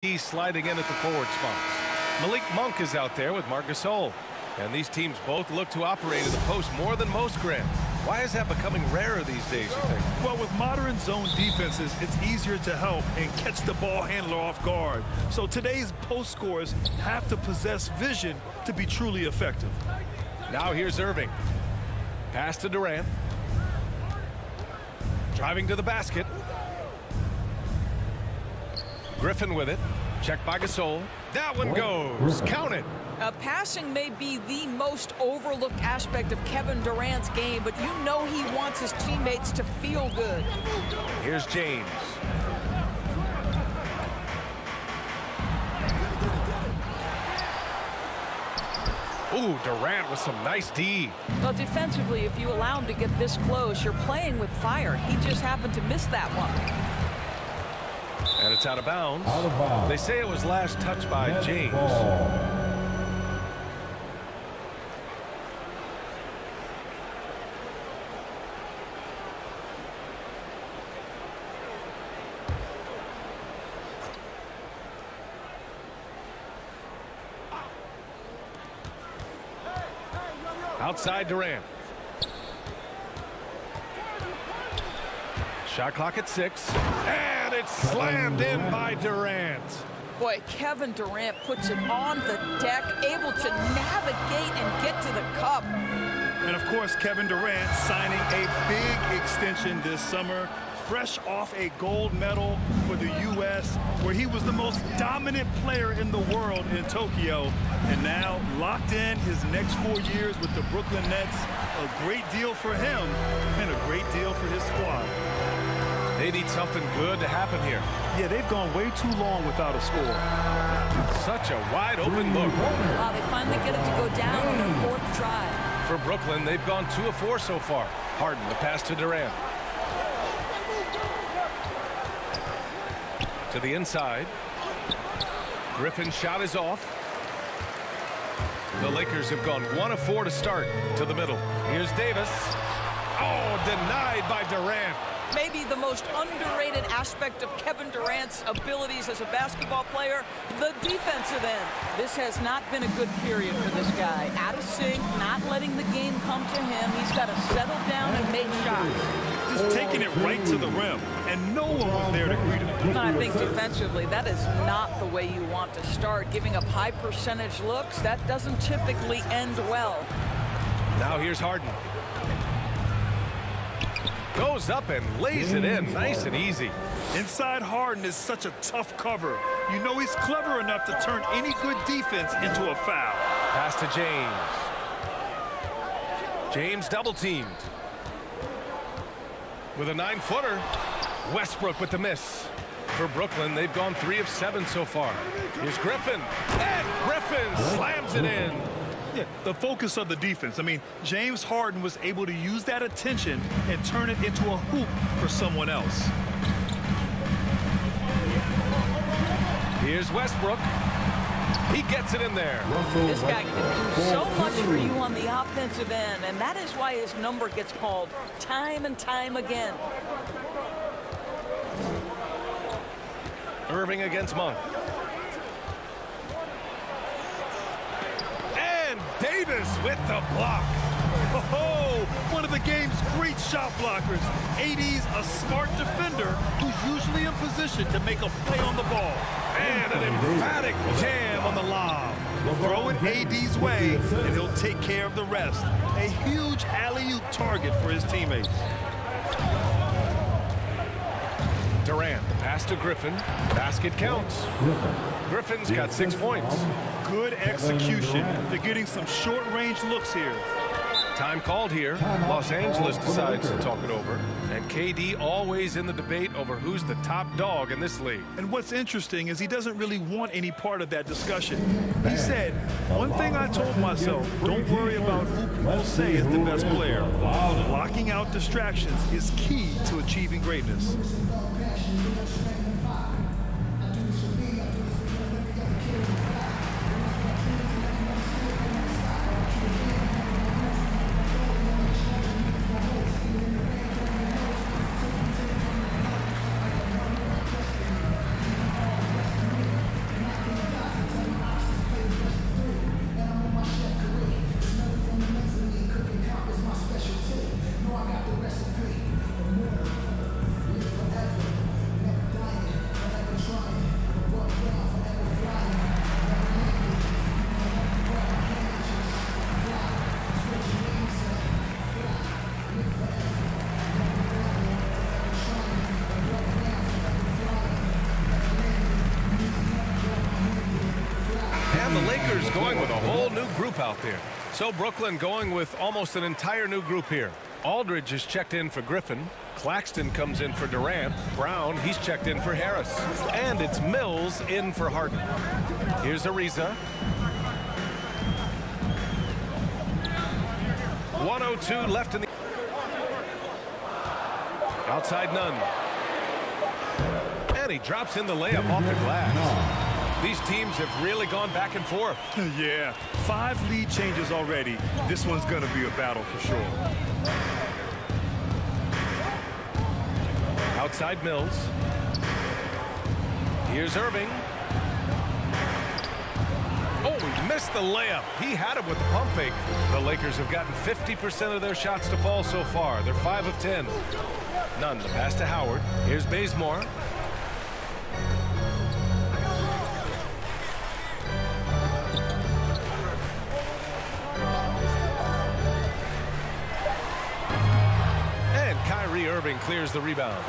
He's sliding in at the forward spots. Malik Monk is out there with Marc Gasol. And these teams both look to operate in the post more than most, Grant. Why is that becoming rarer these days, you think? Well, with modern zone defenses, it's easier to help and catch the ball handler off guard. So today's post scorers have to possess vision to be truly effective. Now here's Irving. Pass to Durant. Driving to the basket. Griffin with it. Checked by Gasol. That one goes. Count it. Passing may be the most overlooked aspect of Kevin Durant's game, but you know he wants his teammates to feel good. Here's James. Ooh, Durant with some nice D. Well, defensively, if you allow him to get this close, you're playing with fire. He just happened to miss that one. And it's out of bounds. They say it was last touched by James. Outside Durant. Shot clock at 6. And it's slammed in by Durant. Boy, Kevin Durant puts it on the deck, able to navigate and get to the cup. And of course, Kevin Durant signing a big extension this summer, fresh off a gold medal for the U.S., where he was the most dominant player in the world in Tokyo. And now locked in his next 4 years with the Brooklyn Nets. A great deal for him and a great deal for his squad. They need something good to happen here. Yeah, they've gone way too long without a score. Such a wide open look. Wow, they finally get it to go down on their 4th try. For Brooklyn, they've gone 2 of 4 so far. Harden, the pass to Durant. To the inside. Griffin's shot is off. The Lakers have gone 1 of 4 to start. To the middle. Here's Davis. Oh, denied by Durant. Maybe the most underrated aspect of Kevin Durant's abilities as a basketball player, the defensive end. This has not been a good period for this guy. Out of sync, not letting the game come to him. He's got to settle down and make shots. Just taking it right to the rim, and no one was there to greet him. I think defensively, that is not the way you want to start. Giving up high percentage looks, that doesn't typically end well. Now here's Harden. Goes up and lays it in nice and easy. Inside Harden is such a tough cover. You know he's clever enough to turn any good defense into a foul. Pass to James. James double teamed. With a 9-footer. Westbrook with the miss. For Brooklyn, they've gone 3 of 7 so far. Here's Griffin. And Griffin slams it in. Yeah, the focus of the defense. I mean, James Harden was able to use that attention and turn it into a hoop for someone else. Here's Westbrook. He gets it in there. This guy can do so much for you on the offensive end, and that is why his number gets called time and time again. Irving against Monk. Davis with the block. Oh, one of the game's great shot blockers. AD's a smart defender who's usually in position to make a play on the ball. And an emphatic jam on the lob. Throw it AD's way, and he'll take care of the rest. A huge alley-oop target for his teammates. Durant, the pass to Griffin. Basket counts. Griffin's got 6 points. Good execution. They're getting some short-range looks here. Time called here. Los Angeles decides to talk it over. And KD always in the debate over who's the top dog in this league. And what's interesting is he doesn't really want any part of that discussion. He said, one thing I told myself, don't worry about who people say is the best player. Blocking out distractions is key to achieving greatness. And the Lakers going with a whole new group out there. So Brooklyn going with almost an entire new group here. Aldridge is checked in for Griffin. Claxton comes in for Durant. Brown, he's checked in for Harris. And it's Mills in for Harden. Here's Ariza. 1:02 left in the... Outside none. And he drops in the layup off the glass. These teams have really gone back and forth. Yeah, 5 lead changes already. This one's going to be a battle for sure. Outside Mills. Here's Irving. Oh, he missed the layup. He had it with the pump fake. The Lakers have gotten 50% of their shots to fall so far. They're 5 of 10. None. The pass to Howard. Here's Bazemore. And Kyrie Irving clears the rebound.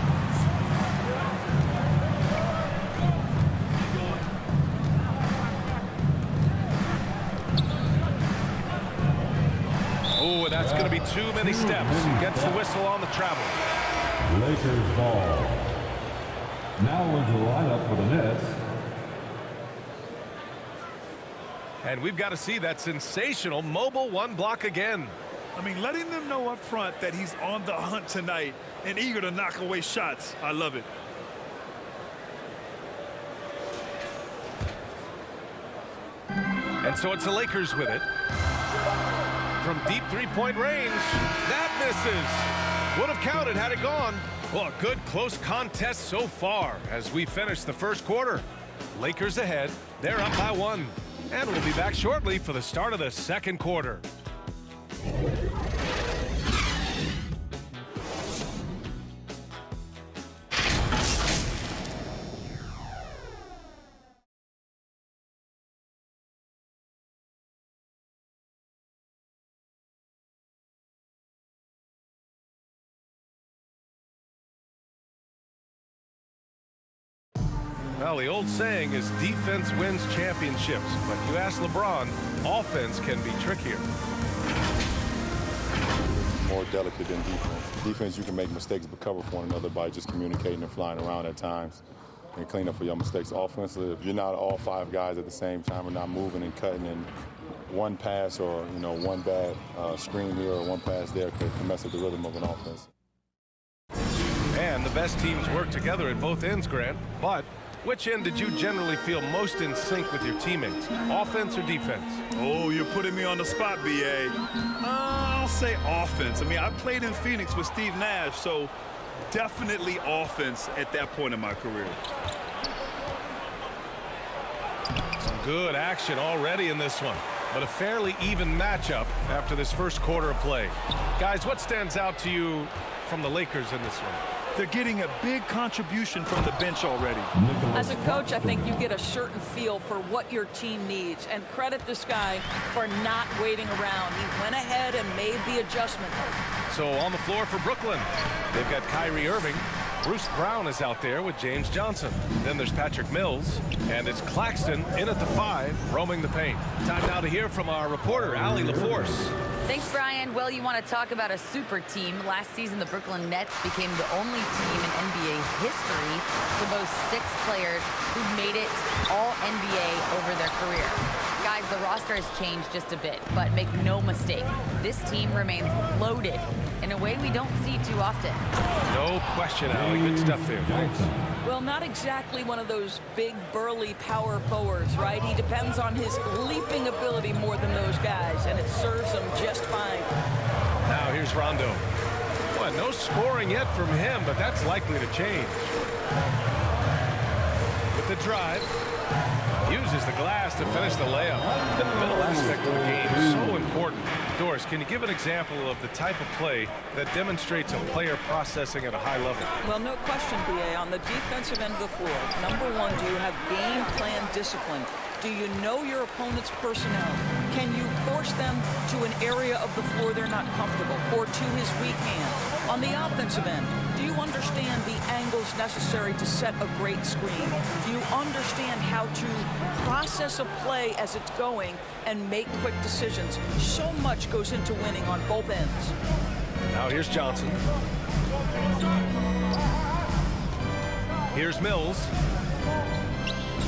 Oh, that's going to be too many steps. Gets the whistle on the travel. Lakers ball. Now into the lineup for the Nets. And we've got to see that sensational mobile one block again. I mean, letting them know up front that he's on the hunt tonight and eager to knock away shots. I love it. And so it's the Lakers with it. From deep three-point range. That misses. Would have counted had it gone. Well, a good close contest so far as we finish the first quarter. Lakers ahead. They're up by 1. And we'll be back shortly for the start of the second quarter. Well, the old saying is defense wins championships, but you ask LeBron, offense can be trickier. More delicate than defense. Defense, you can make mistakes but cover for one another by just communicating and flying around at times and clean up for your mistakes. Offensively, if you're not all 5 guys at the same time and not moving and cutting, and one pass or one bad screen here or one pass there could mess up the rhythm of an offense. And the best teams work together at both ends, Grant, but which end did you generally feel most in sync with your teammates, offense or defense? Oh, you're putting me on the spot, B.A. I'll say offense. I mean, I played in Phoenix with Steve Nash, so definitely offense at that point in my career. Some good action already in this one, but a fairly even matchup after this first quarter of play. Guys, what stands out to you from the Lakers in this one? They're getting a big contribution from the bench already. As a coach, I think you get a certain feel for what your team needs, and credit this guy for not waiting around. He went ahead and made the adjustment. So on the floor for Brooklyn, they've got Kyrie Irving. Bruce Brown is out there with James Johnson. Then there's Patrick Mills, and it's Claxton in at the 5, roaming the paint. Time now to hear from our reporter, Allie LaForce. Thanks, Brian. Well, you want to talk about a super team. Last season, the Brooklyn Nets became the only team in NBA history to boast 6 players who made it all NBA over their career. Guys, the roster has changed just a bit, but make no mistake, this team remains loaded in a way we don't see too often. No question, Allie. Good stuff there. Thanks. Well, not exactly one of those big, burly power forwards, right? He depends on his leaping ability more than those guys, and it serves him just fine. Now here's Rondo. Well, no scoring yet from him, but that's likely to change. With the drive. Uses the glass to finish the layup. The middle aspect of the game is so important. Doris, can you give an example of the type of play that demonstrates a player processing at a high level? Well, no question, B.A. On the defensive end of the floor, number one, do you have game plan discipline? Do you know your opponent's personnel? Can you force them to an area of the floor they're not comfortable or to his weak hand? On the offensive end, do Do you understand the angles necessary to set a great screen? Do you understand how to process a play as it's going and make quick decisions? So much goes into winning on both ends. Now here's Johnson. Here's Mills.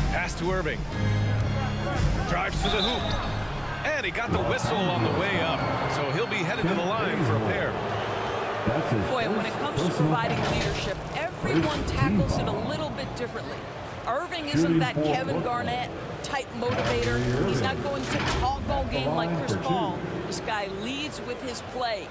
Pass to Irving. Drives to the hoop. And he got the whistle on the way up. So he'll be headed to the line for a pair. Boy, when it comes to providing leadership, everyone tackles it a little bit differently. Irving isn't that Kevin Garnett type motivator. He's not going to talk all game like Chris Paul. This guy leads with his play.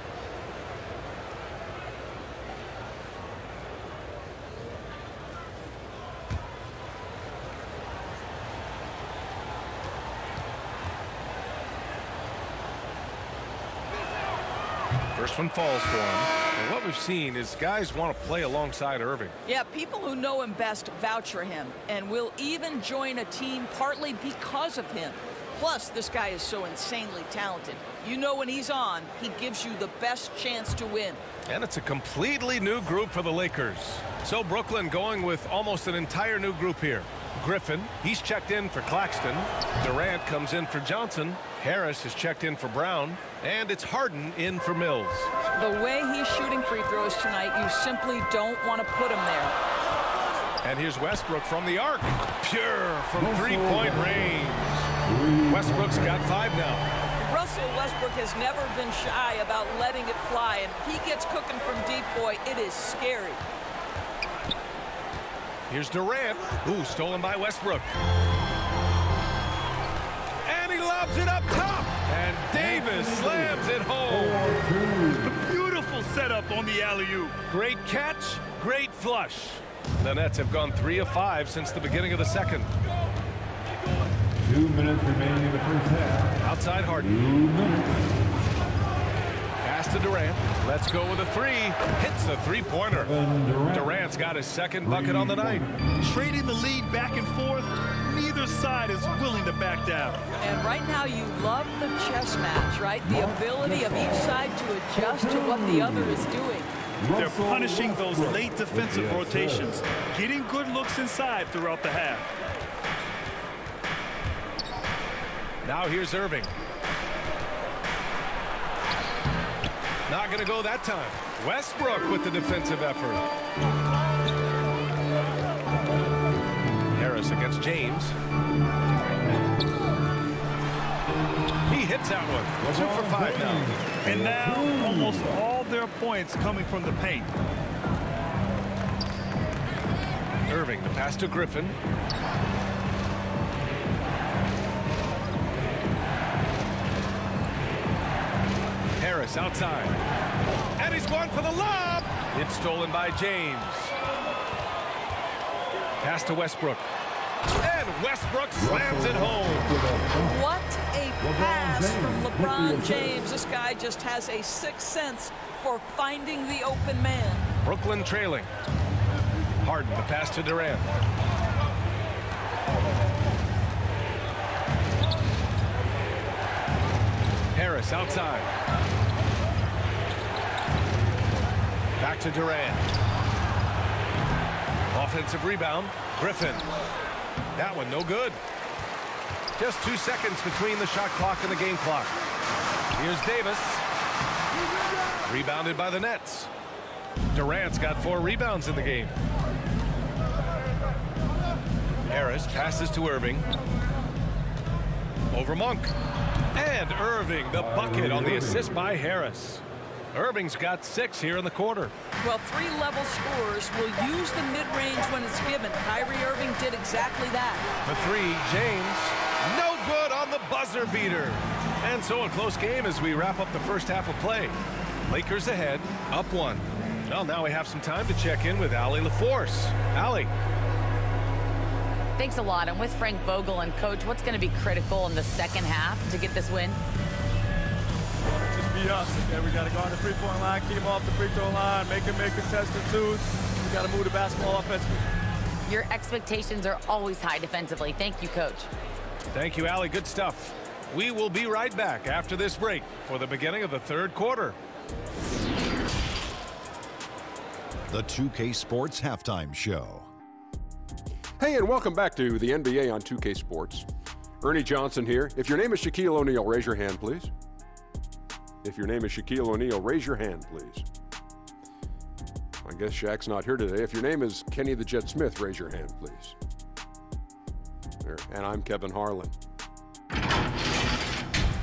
First one falls for him. And what we've seen is guys want to play alongside Irving. Yeah, people who know him best vouch for him and will even join a team partly because of him. Plus, this guy is so insanely talented. You know when he's on, he gives you the best chance to win. And it's a completely new group for the Lakers. So Brooklyn going with almost an entire new group here. Griffin, he's checked in for Claxton. Durant comes in for Johnson. Harris is checked in for Brown. And it's Harden in for Mills. The way he's shooting free throws tonight, you simply don't want to put him there. And here's Westbrook from the arc. Pure from three-point range. Westbrook's got 5 now. Russell Westbrook has never been shy about letting it fly. And if he gets cooking from deep, boy, it is scary. Here's Durant. Ooh, stolen by Westbrook. And he lobs it up top. And Davis slams it home. A beautiful setup on the alley-oop. Great catch, great flush. The Nets have gone 3 of 5 since the beginning of the second. 2 minutes remaining in the first half. Outside Harden. 2 minutes. Pass to Durant. Let's go with a 3. Hits a three-pointer. Durant's got his second bucket on the night. Trading the lead back and forth, neither side is willing to back down. And right now you love the chess match, right? The ability of each side to adjust to what the other is doing. They're punishing those late defensive rotations, getting good looks inside throughout the half. Now here's Irving. Not going to go that time. Westbrook with the defensive effort. Harris against James. He hits that one. 2 for 5 now. And now almost all their points coming from the paint. Irving, the pass to Griffin. Harris outside. And he's going for the lob. It's stolen by James. Pass to Westbrook. And Westbrook slams it home. What a pass from LeBron James. This guy just has a sixth sense for finding the open man. Brooklyn trailing. Harden, the pass to Durant. Harris outside. Back to Durant. Offensive rebound. Griffin. That one no good. Just 2 seconds between the shot clock and the game clock. Here's Davis. Rebounded by the Nets. Durant's got 4 rebounds in the game. Harris passes to Irving. Over Monk. And Irving, the bucket on the assist by Harris. Irving's got 6 here in the quarter. Well, 3-level scorers will use the mid-range when it's given. Kyrie Irving did exactly that. The 3, James. No good on the buzzer beater. And so a close game as we wrap up the first half of play. Lakers ahead, up 1. Well, now we have some time to check in with Allie LaForce. Allie. Thanks a lot. I'm with Frank Vogel. And, Coach, what's going to be critical in the second half to get this win? Just be us. Okay? We got to go on the three-point line, keep them off the free throw line, make them make contested twos. We got to move the basketball offensively. Your expectations are always high defensively. Thank you, Coach. Thank you, Allie. Good stuff. We will be right back after this break for the beginning of the third quarter. the 2K Sports Halftime Show. Hey, and welcome back to the NBA on 2K Sports. Ernie Johnson here. If your name is Shaquille O'Neal, raise your hand, please. If your name is Shaquille O'Neal, raise your hand, please. I guess Shaq's not here today. If your name is Kenny the Jet Smith, raise your hand, please. There. And I'm Kevin Harlan.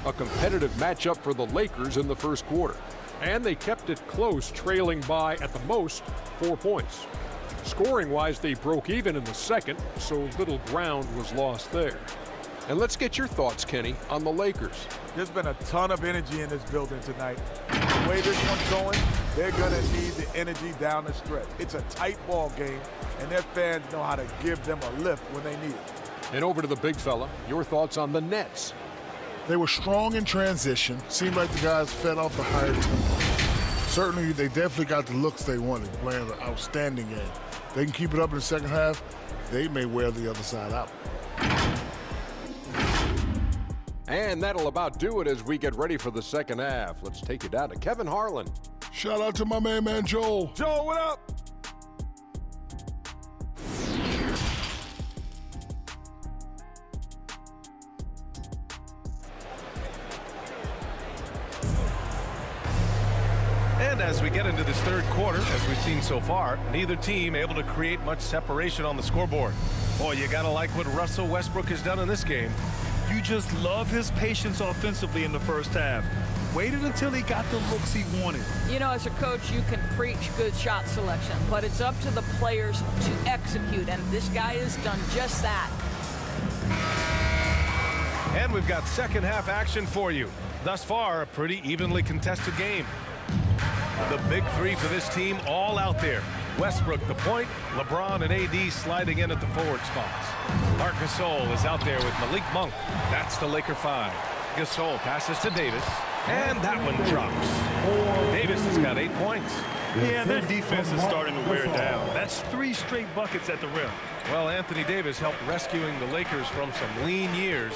A competitive matchup for the Lakers in the first quarter. And they kept it close, trailing by, at the most, 4 points. Scoring-wise, they broke even in the second, so little ground was lost there. And let's get your thoughts, Kenny, on the Lakers. There's been a ton of energy in this building tonight. The way this one's going, they're going to need the energy down the stretch. It's a tight ball game, and their fans know how to give them a lift when they need it. And over to the big fella, your thoughts on the Nets. They were strong in transition. Seemed like the guys fed off the higher tempo. Certainly, they definitely got the looks they wanted, playing an outstanding game. They can keep it up in the second half, they may wear the other side out. And that'll about do it as we get ready for the second half. Let's take it down to Kevin Harlan. Shout out to my main man, Joel. Joel, what up? And as we get into this third quarter, as we've seen so far, neither team able to create much separation on the scoreboard. Boy, you gotta like what Russell Westbrook has done in this game. You just love his patience offensively in the first half. Waited until he got the looks he wanted. You know, as a coach, you can preach good shot selection, but it's up to the players to execute, and this guy has done just that. And we've got second half action for you. Thus far, a pretty evenly contested game. The big three for this team all out there. Westbrook the point, LeBron and AD sliding in at the forward spots. Marc Gasol is out there with Malik Monk. That's the Laker five. Gasol passes to Davis, and that one drops. Davis has got 8 points. Yeah, their defense is starting to wear down. That's 3 straight buckets at the rim. Well, Anthony Davis helped rescuing the Lakers from some lean years.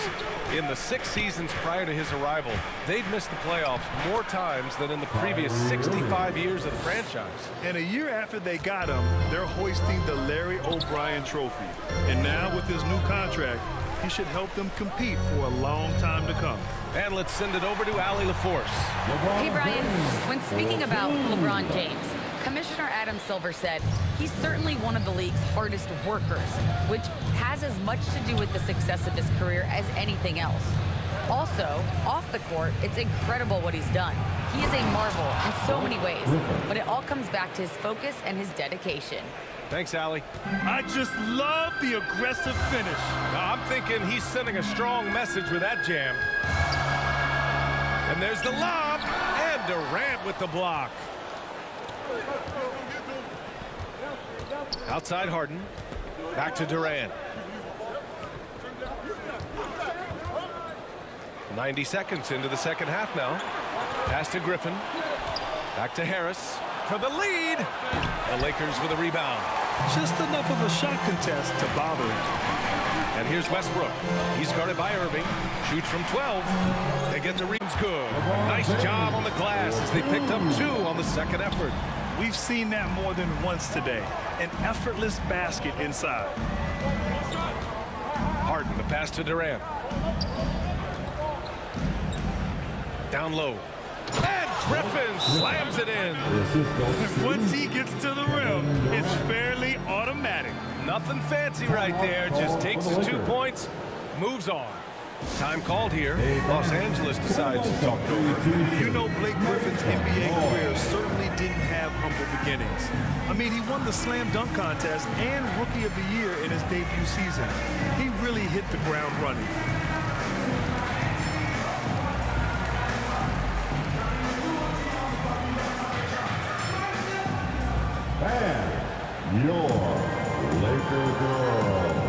In the 6 seasons prior to his arrival, they'd missed the playoffs more times than in the previous 65 years of the franchise. And a year after they got him, they're hoisting the Larry O'Brien Trophy. And now with his new contract, he should help them compete for a long time to come. And let's send it over to Allie LaForce. Hey, Brian, when speaking about LeBron James, Commissioner Adam Silver said he's certainly one of the league's hardest workers, which has as much to do with the success of his career as anything else. Also, off the court, it's incredible what he's done. He is a marvel in so many ways, but it all comes back to his focus and his dedication. Thanks, Allie. I just love the aggressive finish. I'm thinking he's sending a strong message with that jam. And there's the lob, and Durant with the block. Outside Harden. Back to Durant. 90 seconds into the second half now. Pass to Griffin. Back to Harris for the lead. The Lakers with a rebound. Just enough of a shot contest to bother him. And here's Westbrook. He's guarded by Irving. Shoots from 12. They get the rebounds good. Nice job on the glass as they picked up 2 on the second effort. We've seen that more than once today. An effortless basket inside. Harden, the pass to Durant. Down low. And Griffin slams it in. Once he gets to the rim, it's fairly automatic. Nothing fancy right there. Just takes his 2 points, moves on. Time called here. Los Angeles decides to talk it over. You know, Blake Griffin's NBA career certainly didn't have humble beginnings. I mean, he won the slam dunk contest and Rookie of the Year in his debut season. He really hit the ground running. And your Laker girls.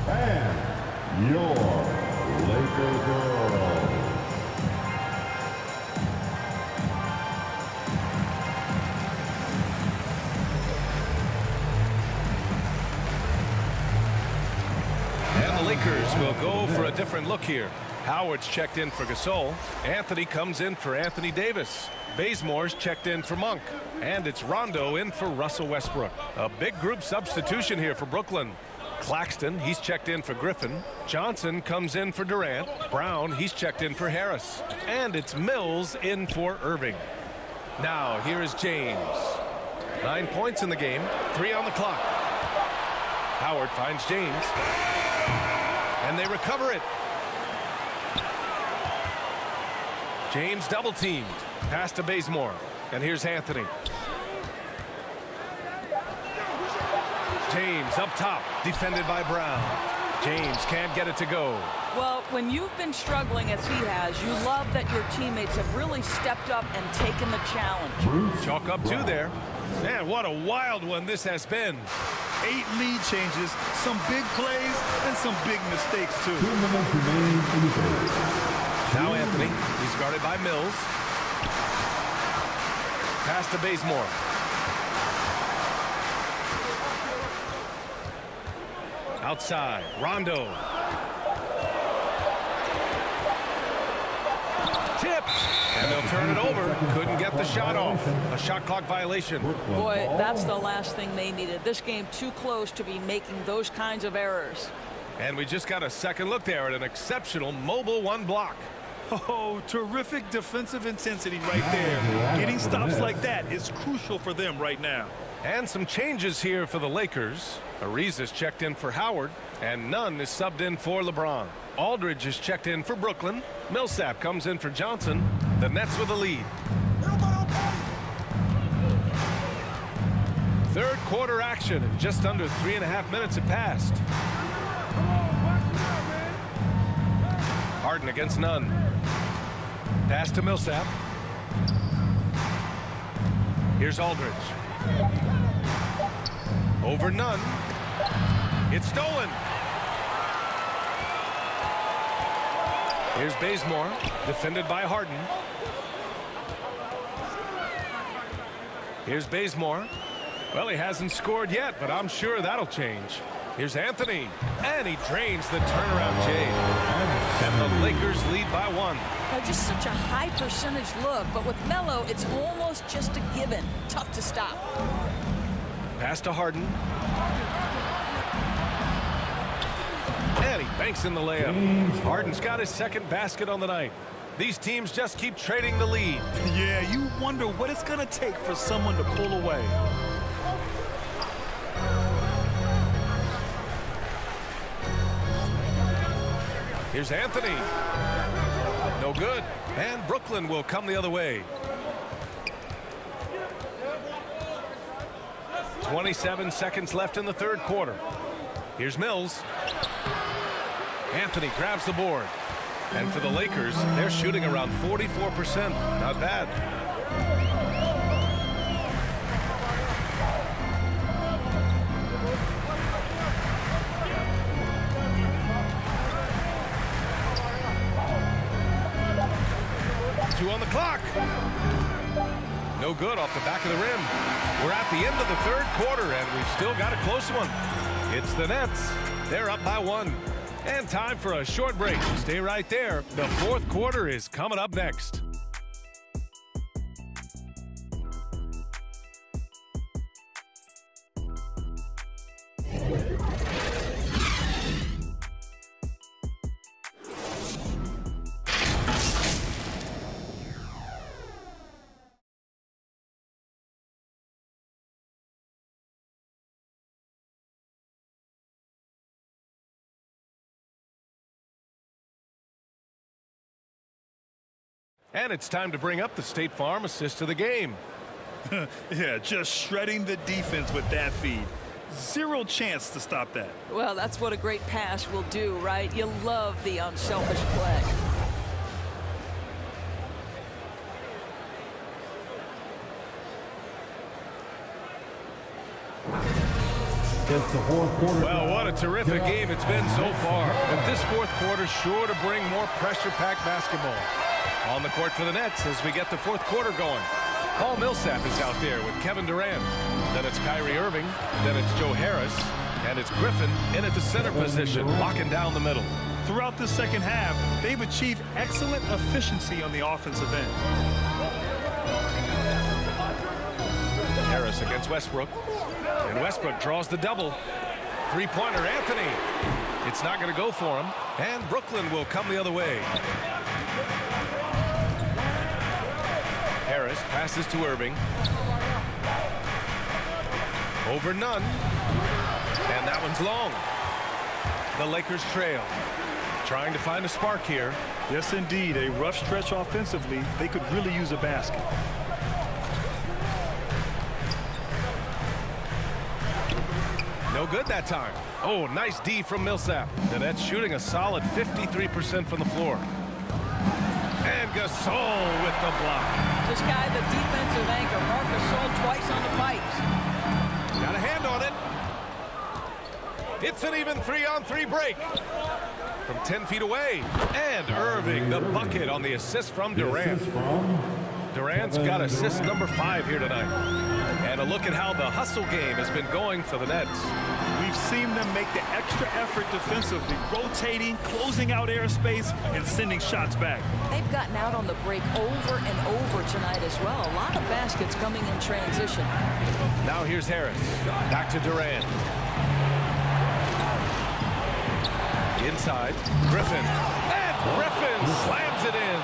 And your Laker girls. Lakers will go for a different look here. Howard's checked in for Gasol. Anthony comes in for Anthony Davis. Bazemore's checked in for Monk. And it's Rondo in for Russell Westbrook. A big group substitution here for Brooklyn. Claxton, he's checked in for Griffin. Johnson comes in for Durant. Brown, he's checked in for Harris. And it's Mills in for Irving. Now, here is James. 9 points in the game, 3 on the clock. Howard finds James. And they recover it. James double teamed. Pass to Bazemore. And here's Anthony. James up top, defended by Brown. James can't get it to go. Well, when you've been struggling as he has, you love that your teammates have really stepped up and taken the challenge. Chalk up 2 there. Man, what a wild one this has been. 8 lead changes, some big plays, and some big mistakes, too. 2 minutes remaining in the third. Now Anthony, he's guarded by Mills. Pass to Bazemore. Outside, Rondo. Tipped, and they'll turn it over. Couldn't get the shot off. A shot clock violation. Boy, that's the last thing they needed. This game too close to be making those kinds of errors. And we just got a second look there at an exceptional mobile 1 block. Oh, terrific defensive intensity right there. Getting stops like that is crucial for them right now. And some changes here for the Lakers. Ariza's checked in for Howard, and Nunn is subbed in for LeBron. Aldridge is checked in for Brooklyn. Millsap comes in for Johnson. The Nets with the lead. Third quarter action, and just under 3.5 minutes have passed. Harden against Nunn. Pass to Millsap. Here's Aldridge. Over Nunn. It's stolen. Here's Bazemore, defended by Harden. Here's Bazemore. Well, he hasn't scored yet, but I'm sure that'll change. Here's Anthony, and he drains the turnaround J. And the Lakers lead by 1. Just such a high percentage look, but with Melo, it's almost just a given. Tough to stop. Pass to Harden. And he banks in the layup. Harden's got his second basket on the night. These teams just keep trading the lead. Yeah, you wonder what it's going to take for someone to pull away. Here's Anthony. No good. And Brooklyn will come the other way. 27 seconds left in the third quarter. Here's Mills. Anthony grabs the board. And for the Lakers, they're shooting around 44%. Not bad. On the clock. No good off the back of the rim. We're at the end of the third quarter, and we've still got a close one. It's the Nets. They're up by 1. And time for a short break. Stay right there. The fourth quarter is coming up next. And it's time to bring up the State Farm assist of the game. Yeah, just shredding the defense with that feed. Zero chance to stop that. Well, that's what a great pass will do, right? You love the unselfish play. It's the fourth quarter. Well, what a terrific game it's been so far. But this fourth quarter sure to bring more pressure-packed basketball. On the court for the Nets as we get the fourth quarter going. Paul Millsap is out there with Kevin Durant. Then it's Kyrie Irving. Then it's Joe Harris. And it's Griffin in at the center position, locking down the middle. Throughout the second half, they've achieved excellent efficiency on the offensive end. Harris against Westbrook. And Westbrook draws the double. Three-pointer, Anthony. It's not going to go for him. And Brooklyn will come the other way. Harris passes to Irving. Over Nunn. And that one's long. The Lakers trail. Trying to find a spark here. Yes, indeed. A rough stretch offensively. They could really use a basket. No good that time. Oh, nice D from Millsap. The Nets shooting a solid 53% from the floor. And Gasol with the block. This guy, the defensive anchor, Marc Gasol, twice on the pipes. Got a hand on it. It's an even 3-on-3 break. From 10 feet away. And Irving, the bucket on the assist from Durant. Durant's got assist number 5 here tonight. And a look at how the hustle game has been going for the Nets. We've seen them make the extra effort defensively, rotating, closing out airspace, and sending shots back. They've gotten out on the break over and over tonight as well. A lot of baskets coming in transition. Now here's Harris. Back to Durant. Inside. Griffin. And Griffin slams it in.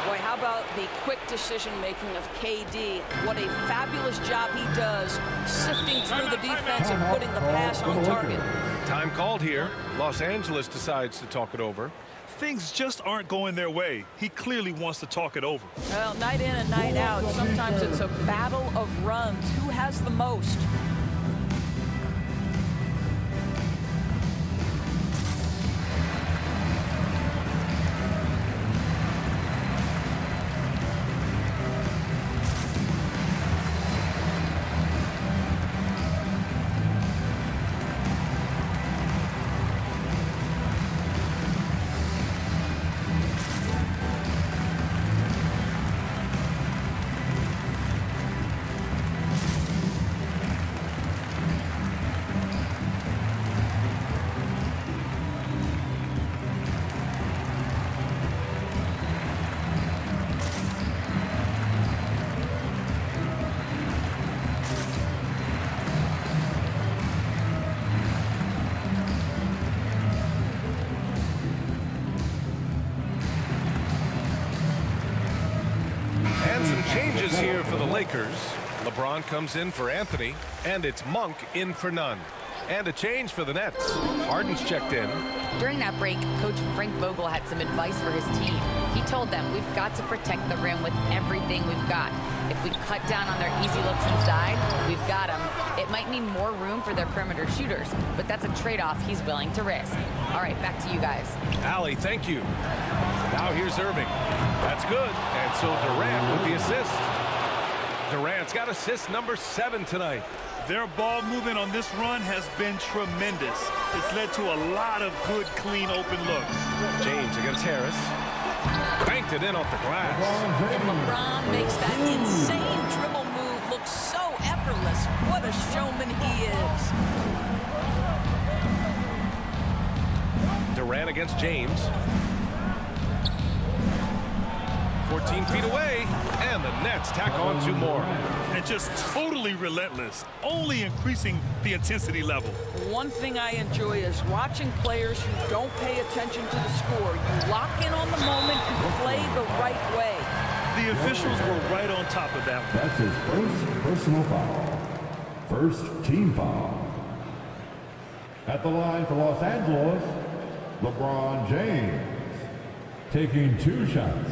Boy, how about the quick decision-making of KD? What a fabulous job he does sifting through the defense and putting the pass on target. Time called here. Los Angeles decides to talk it over. Things just aren't going their way. He clearly wants to talk it over. Well, night in and night out, sometimes it's a battle of runs. Who has the most? Changes here for the Lakers. LeBron comes in for Anthony, and it's Monk in for Nunn. And a change for the Nets. Harden's checked in. During that break, Coach Frank Vogel had some advice for his team. He told them, we've got to protect the rim with everything we've got. If we cut down on their easy looks inside, we've got them. It might mean more room for their perimeter shooters, but that's a trade-off he's willing to risk. All right, back to you guys. Allie, thank you. Now here's Irving. That's good. And so Durant with the assist. Durant's got assist number 7 tonight. Their ball movement on this run has been tremendous. It's led to a lot of good, clean, open looks. James against Harris. Banked it in off the glass. And LeBron makes that insane dribble move look so effortless. What a showman he is. Durant against James. 14 feet away, and the Nets tack on 2 more. And just totally relentless, only increasing the intensity level. One thing I enjoy is watching players who don't pay attention to the score. You lock in on the moment, you play the right way. The officials were right on top of that one. That's his first personal foul. First team foul. At the line for Los Angeles, LeBron James, taking 2 shots.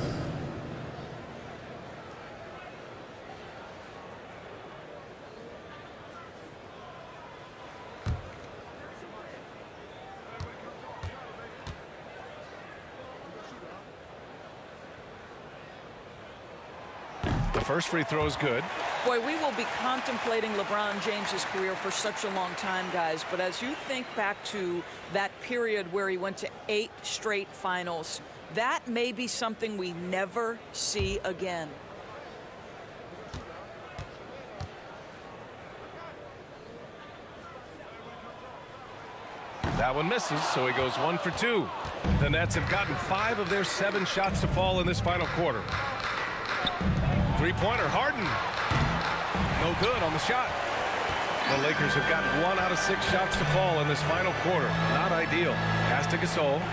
First free throw is good. Boy, we will be contemplating LeBron James's career for such a long time, guys. But as you think back to that period where he went to 8 straight finals, that may be something we never see again. That one misses, so he goes 1 for 2. The Nets have gotten 5 of their 7 shots to fall in this final quarter. Three-pointer, Harden. No good on the shot. The Lakers have gotten 1 out of 6 shots to fall in this final quarter. Not ideal. Pass to Gasol.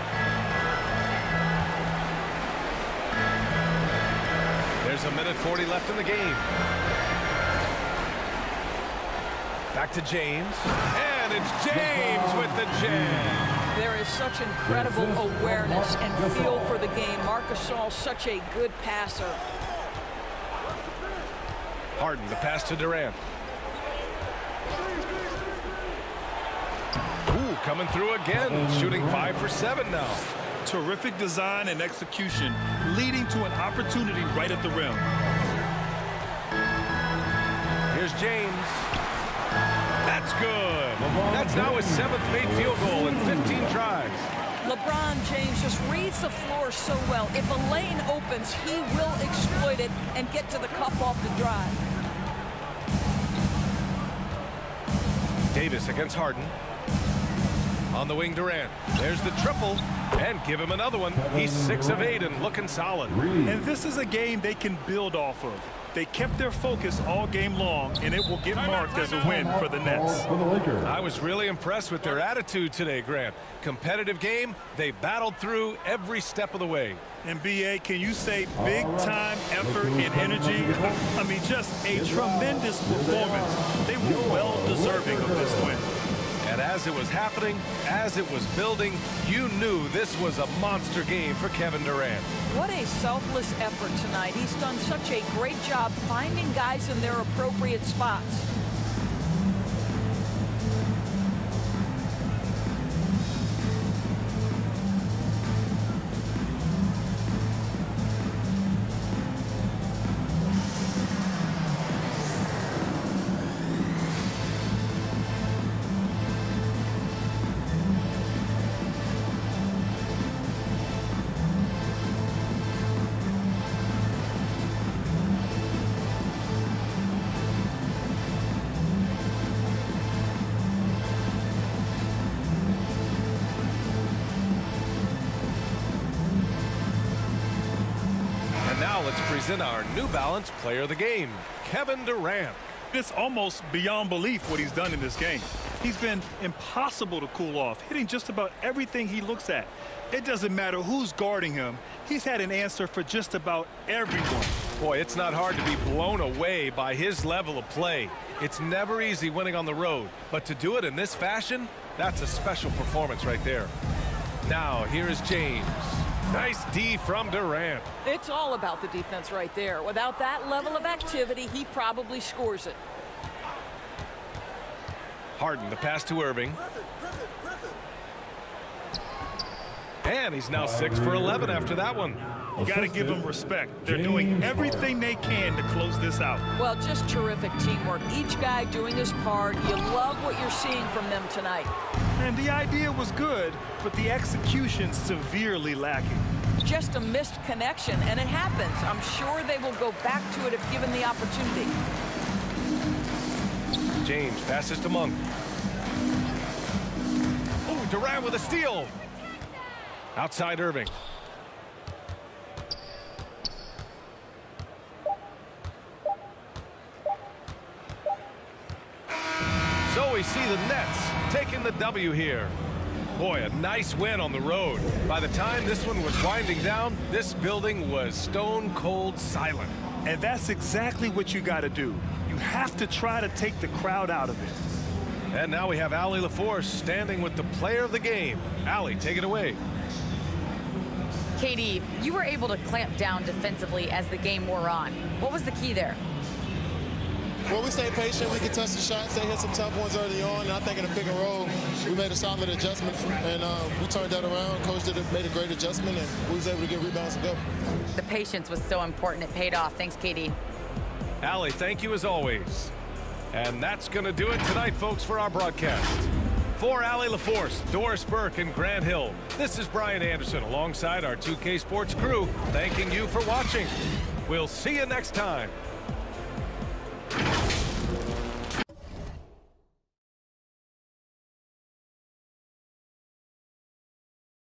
There's a minute 40 left in the game. Back to James. And it's James with the jam. There is such incredible awareness and feel for the game. Marc Gasol's such a good passer. Harden, the pass to Durant. Ooh, coming through again. Shooting 5 for 7 now. Terrific design and execution, leading to an opportunity right at the rim. Here's James. That's good. That's now his 7th made field goal in 15 tries. LeBron James just reads the floor so well. If a lane opens, he will exploit it and get to the cup off the drive. Davis against Harden. On the wing, Durant. There's the triple. And give him another one. He's 6 of 8 and looking solid. And this is a game they can build off of. They kept their focus all game long, and it will get marked as a win for the Nets. I was really impressed with their attitude today, Grant. Competitive game. They battled through every step of the way. And B.A., can you say big-time effort and energy? I mean, just a tremendous performance. They were well-deserving of this win. And as it was happening, as it was building, you knew this was a monster game for Kevin Durant. What a selfless effort tonight. He's done such a great job finding guys in their appropriate spots. Now let's present our New Balance Player of the Game, Kevin Durant. It's almost beyond belief what he's done in this game. He's been impossible to cool off, hitting just about everything he looks at. It doesn't matter who's guarding him. He's had an answer for just about everyone. Boy, it's not hard to be blown away by his level of play. It's never easy winning on the road, but to do it in this fashion, that's a special performance right there. Now, here is James. Nice D from Durant. It's all about the defense right there. Without that level of activity, he probably scores it. Harden, the pass to Irving. And he's now 6 for 11 after that one. You got to give them respect. They're doing everything they can to close this out. Well, just terrific teamwork. Each guy doing his part. You love what you're seeing from them tonight. And the idea was good, but the execution severely lacking. Just a missed connection, and it happens. I'm sure they will go back to it if given the opportunity. James passes to Monk. Oh, Durant with a steal. Outside Irving. So we see the Nets taking the W here. Boy, a nice win on the road. By the time this one was winding down, this building was stone cold silent. And that's exactly what you got to do. You have to try to take the crowd out of it. And now we have Allie LaForce standing with the player of the game. Allie, take it away. KD, you were able to clamp down defensively as the game wore on. What was the key there? Well, we stayed patient. We could touch the shots. They hit some tough ones early on, and I think in the pick and roll, we made a solid adjustment, and we turned that around. Coach made a great adjustment, and we was able to get rebounds and go. The patience was so important. It paid off. Thanks, KD. Allie, thank you as always. And that's going to do it tonight, folks, for our broadcast. For Allie LaForce, Doris Burke, and Grant Hill, this is Brian Anderson alongside our 2K Sports crew, thanking you for watching. We'll see you next time.